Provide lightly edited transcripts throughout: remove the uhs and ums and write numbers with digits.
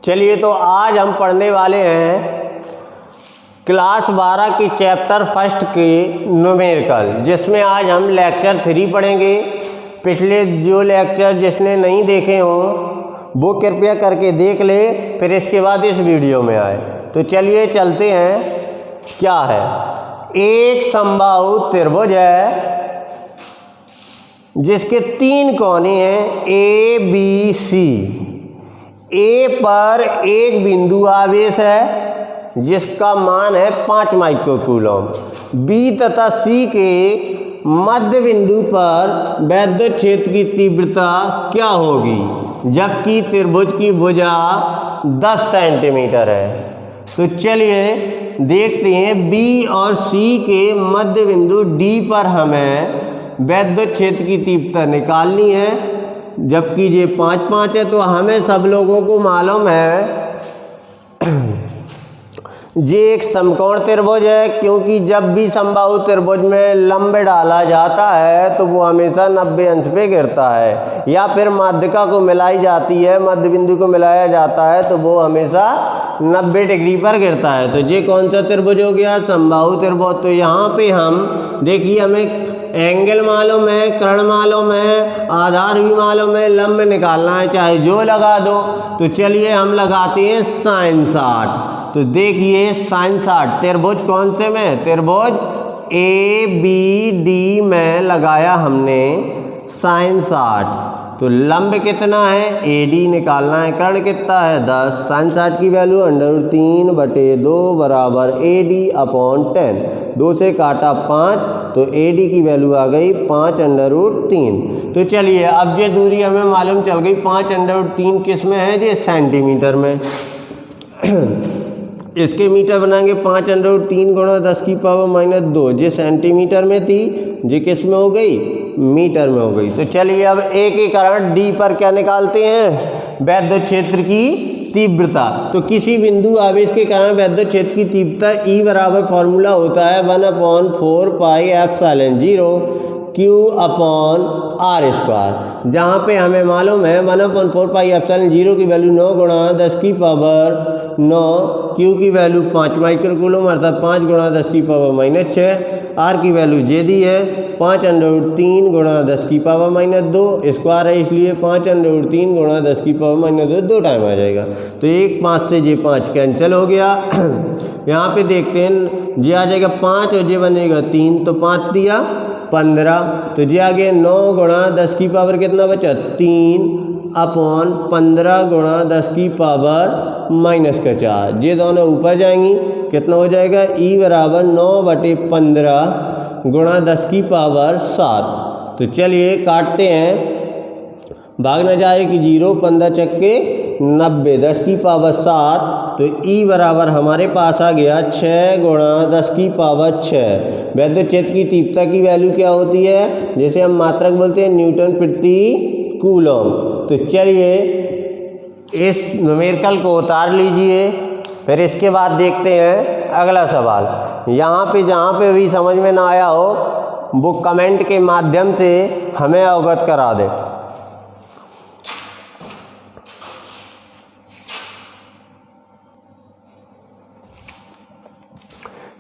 चलिए तो आज हम पढ़ने वाले हैं क्लास 12 की चैप्टर फर्स्ट के न्यूमेरिकल, जिसमें आज हम लेक्चर 3 पढ़ेंगे। पिछले जो लेक्चर जिसने नहीं देखे हों वो कृपया करके देख ले, फिर इसके बाद इस वीडियो में आए। तो चलिए चलते हैं। क्या है? एक समबाहु त्रिभुज है जिसके 3 कोने हैं ए बी सी। ए पर एक बिंदु आवेश है जिसका मान है 5 माइक्रोकूलम। बी तथा सी के मध्य बिंदु पर विद्युत क्षेत्र की तीव्रता क्या होगी, जबकि त्रिभुज की भुजा 10 सेंटीमीटर है। तो चलिए देखते हैं। बी और सी के मध्य बिंदु डी पर हमें विद्युत क्षेत्र की तीव्रता निकालनी है, जबकि ये 5-5 है। तो हमें सब लोगों को मालूम है ये एक समकोण त्रिभुज है, क्योंकि जब भी समबाहु त्रिभुज में लंब डाला जाता है तो वो हमेशा 90 अंश पे गिरता है, या फिर माध्यिका को मिलाई जाती है, मध्य बिंदु को मिलाया जाता है तो वो हमेशा 90 डिग्री पर गिरता है। तो ये कौन सा त्रिभुज हो गया? समबाहु त्रिभुज। तो यहाँ पे हम देखिए, हमें एंगल मालूम है, कर्ण मालूम है, आधार भी मालूम है, लंब निकालना है, चाहे जो लगा दो। तो चलिए हम लगाते हैं sin 60। तो देखिए sin 60 त्रिभुज कौन से में? त्रिभुज ए बी डी में लगाया हमने sin 60। तो लंब कितना है? ए डी निकालना है। कर्ण कितना है? 10। sin 60 की वैल्यू √3/2 बराबर ए डी अपॉन 10। 2 से काटा 5, तो ए डी की वैल्यू आ गई 5√3। तो चलिए अब ये दूरी हमें मालूम चल गई। 5√3 किस में है? ये सेंटीमीटर में। इसके मीटर बनाएंगे। 5√3 गुणा 10⁻²। ये सेंटीमीटर में थी, ये किस में हो गई? मीटर में हो गई। तो चलिए अब एक ही कारण डी पर क्या निकालते हैं? विद्युत क्षेत्र की तीव्रता। तो किसी बिंदु आवेश के कारण विद्युत क्षेत्र की तीव्रता ई बराबर फॉर्मूला होता है 1/4πε0 Q/r², जहाँ पे हमें मालूम है 1/4πε0 की वैल्यू 9 गुणा 10⁻9, Q की वैल्यू 5 माइक्रोकूलम अर्थात 5 गुणा 10⁻6, R की वैल्यू जे दी है 5√3 गुणा 10⁻²। स्क्वायर है इसलिए 5√3 गुणा 10⁻², 2 टाइम आ जाएगा। तो 1 5 से जे 5 कैंसिल हो गया। यहाँ पे देखते हैं, जे आ जाएगा 5 और जे बनेगा 3, तो 5 दिया 15। तो जे आ गया 9 गुणा 10 की पावर कितना बचा? 3/15 गुणा 10 की पावर -4। ये दोनों ऊपर जाएंगी, कितना हो जाएगा? ई बराबर 9/15 गुणा 10 की पावर 7। तो चलिए काटते हैं, भाग न जाए कि 0, 15 चक्के 90, 10 की पावर 7। तो ई बराबर हमारे पास आ गया 6 गुणा 10 की पावर 6। विद्युत क्षेत्र की तीव्रता की वैल्यू क्या होती है? जैसे हम मात्रक बोलते हैं, न्यूटन प्रति कूलम। तो चलिए इस न्यूमेरिकल को उतार लीजिए, फिर इसके बाद देखते हैं अगला सवाल। यहाँ पे जहाँ पे भी समझ में ना आया हो वो कमेंट के माध्यम से हमें अवगत करा दे।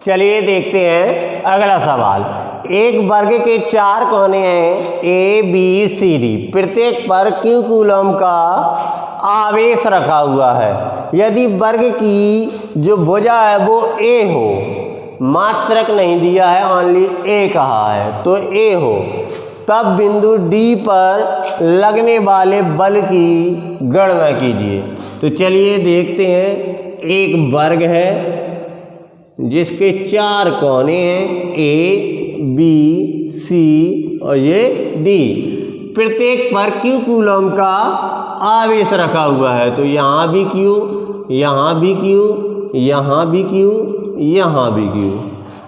चलिए देखते हैं अगला सवाल। एक वर्ग के 4 कोने हैं ए बी सी डी। प्रत्येक पर Q कूलम का आवेश रखा हुआ है। यदि वर्ग की जो भुजा है वो ए हो, मात्रक नहीं दिया है, ओनली ए कहा है, तो ए हो, तब बिंदु डी पर लगने वाले बल की गणना कीजिए। तो चलिए देखते हैं। एक वर्ग है जिसके 4 कोने हैं ए बी सी और ये डी। प्रत्येक पर Q कूलम का आवेश रखा हुआ है। तो यहाँ भी Q, यहाँ भी Q, यहाँ भी Q, यहाँ भी Q।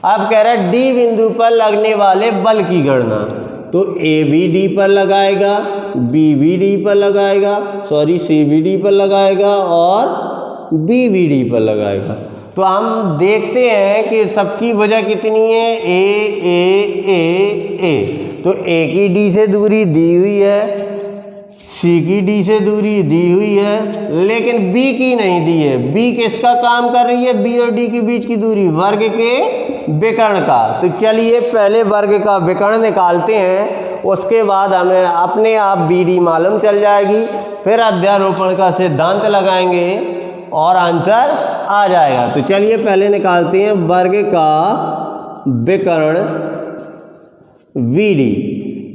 अब कह रहा है डी बिंदु पर लगने वाले बल की गणना। तो ए भी डी पर लगाएगा, बी भी डी पर लगाएगा, सी भी डी पर लगाएगा और बी भी डी पर लगाएगा। तो हम देखते हैं कि सबकी भुजा कितनी है? ए। तो ए की डी से दूरी दी हुई है, सी की डी से दूरी दी हुई है, लेकिन बी की नहीं दी है। बी किसका काम कर रही है? बी और डी के बीच की दूरी वर्ग के विकर्ण का। तो चलिए पहले वर्ग का विकर्ण निकालते हैं, उसके बाद हमें अपने आप बी डी मालूम चल जाएगी। फिर अध्यारोपण का सिद्धांत लगाएंगे और आंसर आ जाएगा। तो चलिए पहले निकालते हैं वर्ग का विकर्ण वी डी।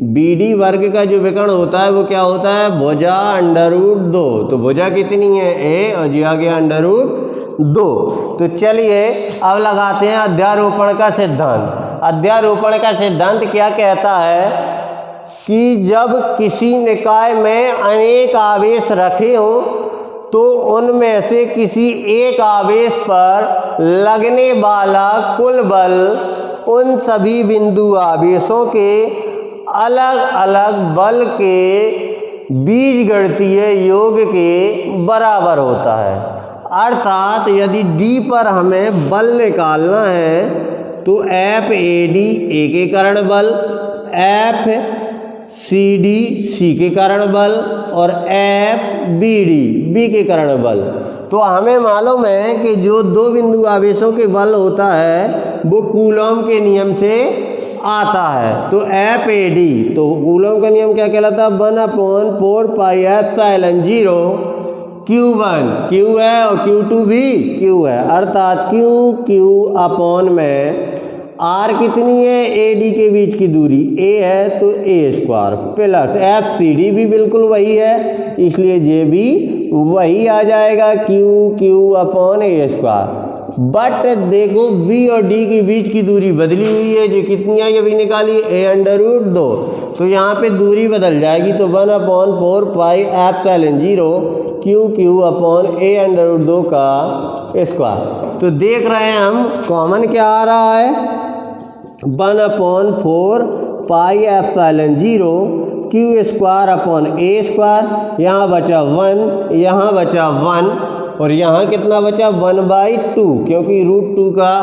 बी डी वर्ग का जो विकर्ण होता है वो क्या होता है? भुजा √2। तो भुजा कितनी है? ए, और जी आ गया √2। तो चलिए अब लगाते हैं अध्यारोपण का सिद्धांत। अध्यारोपण का सिद्धांत क्या कहता है कि जब किसी निकाय में अनेक आवेश रखे हों तो उनमें से किसी एक आवेश पर लगने वाला कुल बल उन सभी बिंदु आवेशों के अलग अलग बल के बीजगणितीय योग के बराबर होता है। अर्थात यदि डी पर हमें बल निकालना है तो एफ ए डी ए के कारण बल, एफ सी डी सी के कारण बल और एफ बी डी बी के कारण बल। तो हमें मालूम है कि जो दो बिंदु आवेशों के बल होता है वो कूलॉम के नियम से आता है। तो एफ ए डी, तो कूलॉम का नियम क्या कहलाता है? 1/4 पाई एप्सिलॉन 0 Q1 Q है और Q2 भी Q है। अर्थात Q अपॉन में आर कितनी है? ए डी के बीच की दूरी ए है तो A² plus F C D भी बिल्कुल वही है, इसलिए जे भी वही आ जाएगा Q अपॉन A²। बट देखो बी और डी के बीच की दूरी बदली हुई है, जो कितनी आई अभी निकाली? A√2। तो यहाँ पे दूरी बदल जाएगी, तो 1/4 pi epsilon 0 Q upon A√2 का स्क्वायर। तो देख रहे हैं हम कॉमन क्या आ रहा है? 1/4 pi epsilon 0 Q² upon A²। यहाँ बचा 1, यहाँ बचा 1 और यहाँ कितना बचा? 1/2, क्योंकि √2 का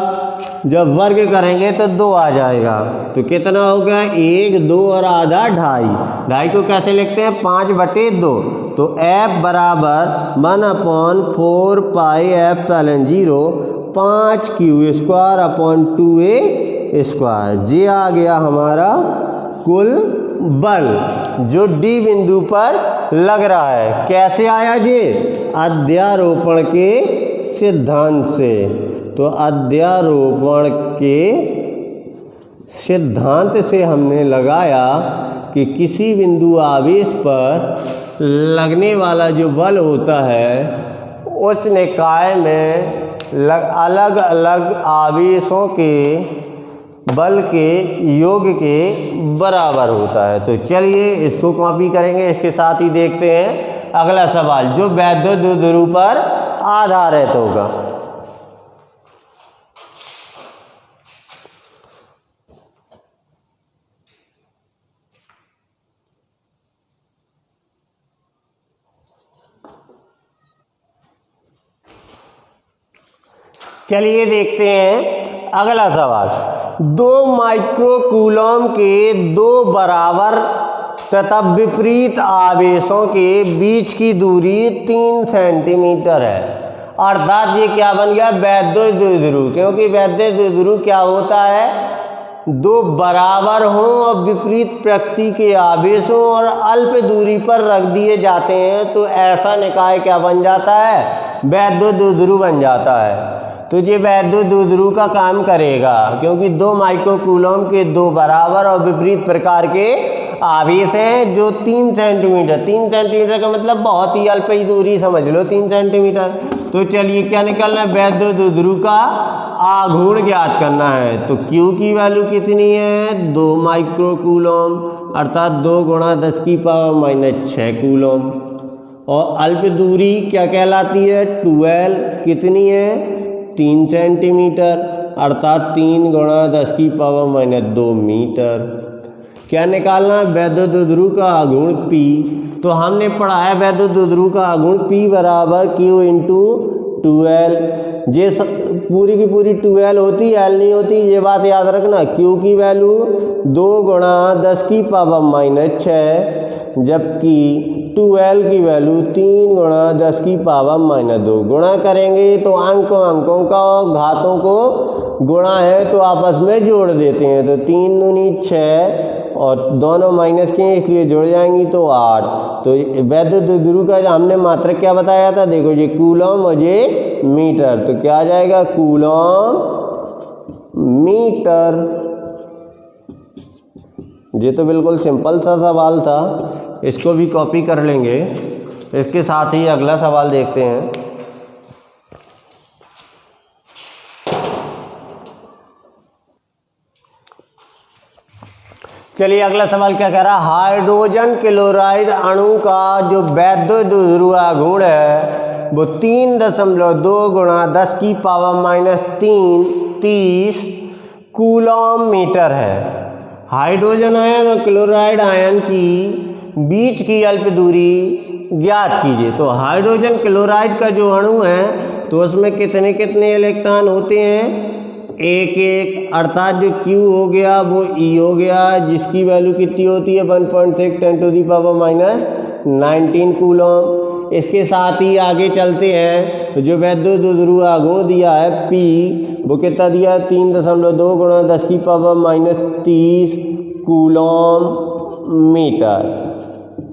जब वर्ग करेंगे तो 2 आ जाएगा। तो कितना हो गया? 1, 2 और आधा 2.5। 2.5 को कैसे लिखते हैं? 5/2। तो F बराबर 1/4 pi epsilon 0 5Q² upon 2A²। ये आ गया हमारा कुल बल जो डी बिंदु पर लग रहा है। कैसे आया ये? अध्यारोपण के सिद्धांत से। तो अध्यारोपण के सिद्धांत से हमने लगाया कि किसी बिंदु आवेश पर लगने वाला जो बल होता है उस निकाय में अलग अलग आवेशों के बल के योग के बराबर होता है। तो चलिए इसको कॉपी करेंगे, इसके साथ ही देखते हैं अगला सवाल जो वैद्युत द्विध्रुव पर आधारित होगा। चलिए देखते हैं अगला सवाल। 2 माइक्रोकूलॉम के 2 बराबर तथा विपरीत आवेशों के बीच की दूरी 3 सेंटीमीटर है। अर्थात ये क्या बन गया? वैद्युत द्विध्रुव। क्योंकि वैद्युत द्विध्रुव क्या होता है? 2 बराबर हों और विपरीत प्रकृति के आवेश हों और अल्प दूरी पर रख दिए जाते हैं तो ऐसा निकाय क्या बन जाता है? वैद्युत द्विध्रुव बन जाता है। तो ये वैद्युत द्विध्रुव का काम करेगा, क्योंकि 2 माइक्रोकूलॉम के 2 बराबर और विपरीत प्रकार के आवेश हैं जो 3 सेंटीमीटर। 3 सेंटीमीटर का मतलब बहुत ही अल्प ही दूरी समझ लो, 3 सेंटीमीटर। तो चलिए क्या निकालना है? वैद्युत द्विध्रुव का आघूर्ण ज्ञात करना है। तो Q की वैल्यू कितनी है? 2 माइक्रोकूलॉम, अर्थात 2 × 10⁻⁻6 कूलॉम। और अल्प दूरी क्या कहलाती है? 12 कितनी है? 3 सेंटीमीटर, अर्थात 3 × 10⁻2 मीटर। क्या निकालना है? वैद्युत द्विध्रुव का आघूर्ण P। तो हमने पढ़ा है वैद्युत द्विध्रुव का आघूर्ण P बराबर Q × 12। ये पूरी की पूरी 12 होती, L नहीं होती, ये बात याद रखना। Q की वैल्यू 2 × 10⁻⁻6 जबकि 12 की वैल्यू 3 गुणा 10 की पावर -2 गुणा करेंगे तो अंकों का घातों को गुणा है तो आपस में जोड़ देते हैं, तो 3 दूनी 6 और दोनों माइनस के हैं इसलिए जुड़ जाएंगी तो 8। तो वैद्युत द्विध्रुव का हमने मात्रक क्या बताया था, देखो ये कूलम और ये मीटर, तो क्या आ जाएगा कूलम मीटर। ये तो बिल्कुल सिंपल सा सवाल था, इसको भी कॉपी कर लेंगे। इसके साथ ही अगला सवाल देखते हैं। चलिए अगला सवाल क्या कह रहा है, हाइड्रोजन क्लोराइड अणु का जो वैद्युत द्विध्रुव गुण है वो 3.2 गुणा 10 की पावर -3 30 कूलम मीटर है। हाइड्रोजन आयन और क्लोराइड आयन की बीच की अल्प दूरी ज्ञात कीजिए। तो हाइड्रोजन क्लोराइड का जो अणु है तो उसमें कितने कितने इलेक्ट्रॉन होते हैं, एक एक, अर्थात जो Q हो गया वो E हो गया, जिसकी वैल्यू कितनी होती है 1.6 10⁻⁹ कूलम। इसके साथ ही आगे चलते हैं, जो वैद्युत द्विध्रुव गुण दिया है P वो कितना दिया है 3.2 गुणा 10 की पावर -30 कूलम मीटर।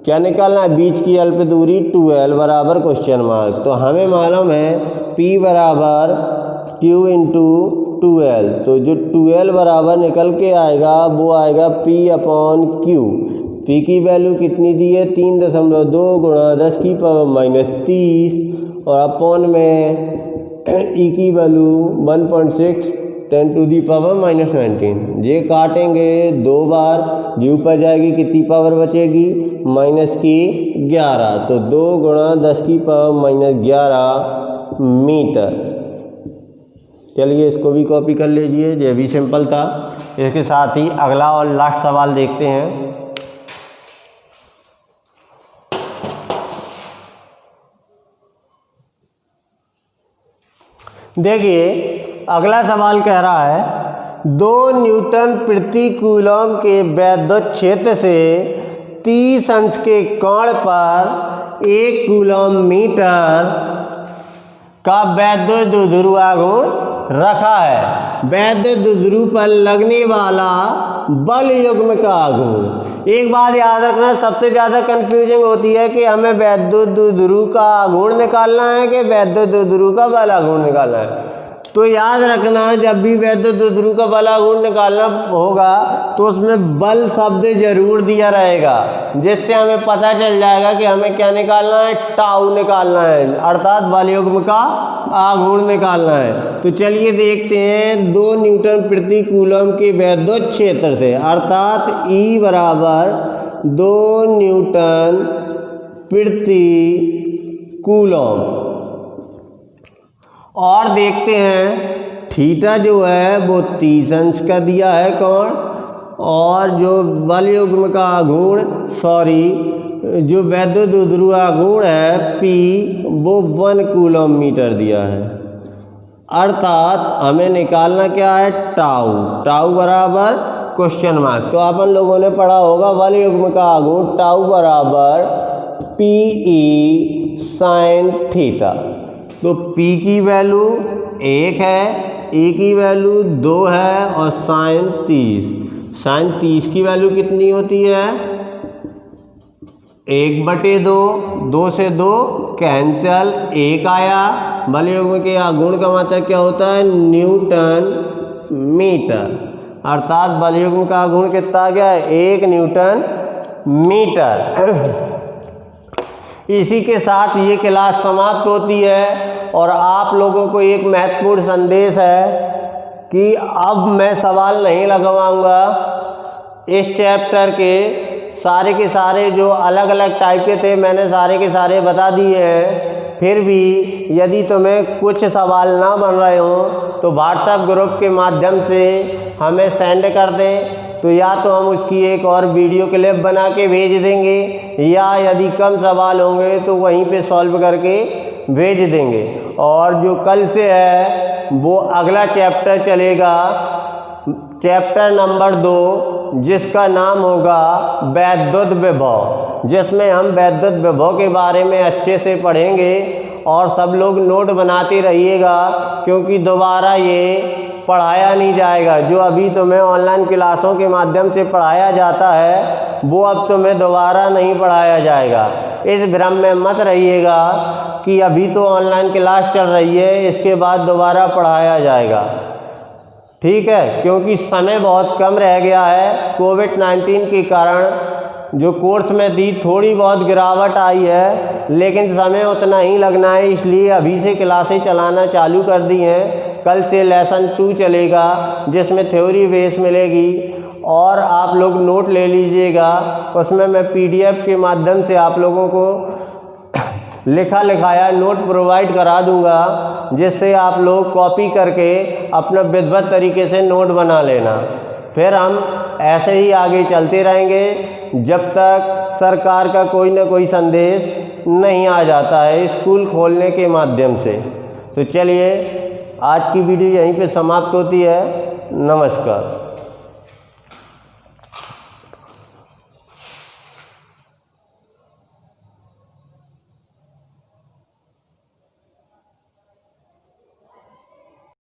क्या निकालना है, बीच की अल्प दूरी 12 बराबर क्वेश्चन मार्क। तो हमें मालूम है P बराबर Q इंटू 12, तो जो 12 बराबर निकल के आएगा वो आएगा P/Q। P की वैल्यू कितनी दी है 3.2 गुणा 10 की पावर -30 और अपॉन में E की वैल्यू 1.6 10⁻⁻19। ये काटेंगे 2 बार, जी ऊपर जाएगी कितनी पावर बचेगी -11, तो 2 गुणा 10 की पावर -11 मीटर। चलिए इसको भी कॉपी कर लीजिए, ये भी सिंपल था। इसके साथ ही अगला और लास्ट सवाल देखते हैं। देखिए अगला सवाल कह रहा है 2 न्यूटन प्रति कूलम के वैद्युत क्षेत्र से 30 अंश के कोण पर 1 कूलम मीटर का वैद्युत द्विध्रुव गुण रखा है। वैद्युत द्विध्रुव पर लगने वाला बल युग्म का गुण। एक बात याद रखना, सबसे ज़्यादा कंफ्यूजिंग होती है कि हमें वैद्युत द्विध्रुव का गुण निकालना है कि वैद्युत द्विध्रुव का बल गुण निकालना है। तो याद रखना जब भी वैद्युत द्विध्रुव का बल गुण निकालना होगा तो उसमें बल शब्द जरूर दिया रहेगा, जिससे हमें पता चल जाएगा कि हमें क्या निकालना है, टाउ निकालना है, अर्थात बल युग्म का आघूर्ण निकालना है। तो चलिए देखते हैं 2 न्यूटन प्रति कूलम के वैद्युत क्षेत्र से, अर्थात E बराबर 2 न्यूटन प्रति कूलम। और देखते हैं थीटा जो है वो 30 अंश का दिया है कोण, और जो बल युग्म का गुण जो वैद्युत द्विध्रुव गुण है P वो 1 कूलम मीटर दिया है। अर्थात हमें निकालना क्या है, टाउ बराबर क्वेश्चन मार्क। तो अपन लोगों ने पढ़ा होगा बल युग्म का गुण टाउ बराबर PE साइन थीटा। तो P की वैल्यू 1 है, E की वैल्यू 2 है और साइन 30 की वैल्यू कितनी होती है 1/2, 2 से 2 कैंसल, 1 आया। बल युग्म के गुण का मात्रक क्या होता है, न्यूटन मीटर, अर्थात बल युग्म का गुण कितना आ गया, 1 न्यूटन मीटर। इसी के साथ ये क्लास समाप्त होती है और आप लोगों को एक महत्वपूर्ण संदेश है कि अब मैं सवाल नहीं लगवाऊंगा। इस चैप्टर के सारे जो अलग अलग टाइप के थे मैंने सारे के सारे बता दिए हैं। फिर भी यदि तुम्हें कुछ सवाल ना बन रहे हो तो व्हाट्सएप ग्रुप के माध्यम से हमें सेंड कर दें, तो या तो हम उसकी एक और वीडियो क्लिप बना के भेज देंगे, या यदि कम सवाल होंगे तो वहीं पे सॉल्व करके भेज देंगे। और जो कल से है वो अगला चैप्टर चलेगा, चैप्टर नंबर 2, जिसका नाम होगा वैद्युत विभव। जिसमें हम वैद्युत विभव के बारे में अच्छे से पढ़ेंगे और सब लोग नोट बनाते रहिएगा, क्योंकि दोबारा ये पढ़ाया नहीं जाएगा। जो अभी तुम्हें ऑनलाइन क्लासों के माध्यम से पढ़ाया जाता है वो अब तुम्हें दोबारा नहीं पढ़ाया जाएगा। इस भ्रम में मत रहिएगा कि अभी तो ऑनलाइन क्लास चल रही है, इसके बाद दोबारा पढ़ाया जाएगा। ठीक है, क्योंकि समय बहुत कम रह गया है। कोविड-19 के कारण जो कोर्स में थी थोड़ी बहुत गिरावट आई है, लेकिन समय उतना ही लगना है, इसलिए अभी से क्लासें चलाना चालू कर दी हैं। कल से लेसन 2 चलेगा, जिसमें थ्योरी बेस मिलेगी और आप लोग नोट ले लीजिएगा। उसमें मैं PDF के माध्यम से आप लोगों को लिखा लिखाया नोट प्रोवाइड करा दूंगा, जिससे आप लोग कॉपी करके अपना विधिवत तरीके से नोट बना लेना। फिर हम ऐसे ही आगे चलते रहेंगे जब तक सरकार का कोई ना कोई संदेश नहीं आ जाता है स्कूल खोलने के माध्यम से। तो चलिए, आज की वीडियो यहीं पे समाप्त होती है। नमस्कार।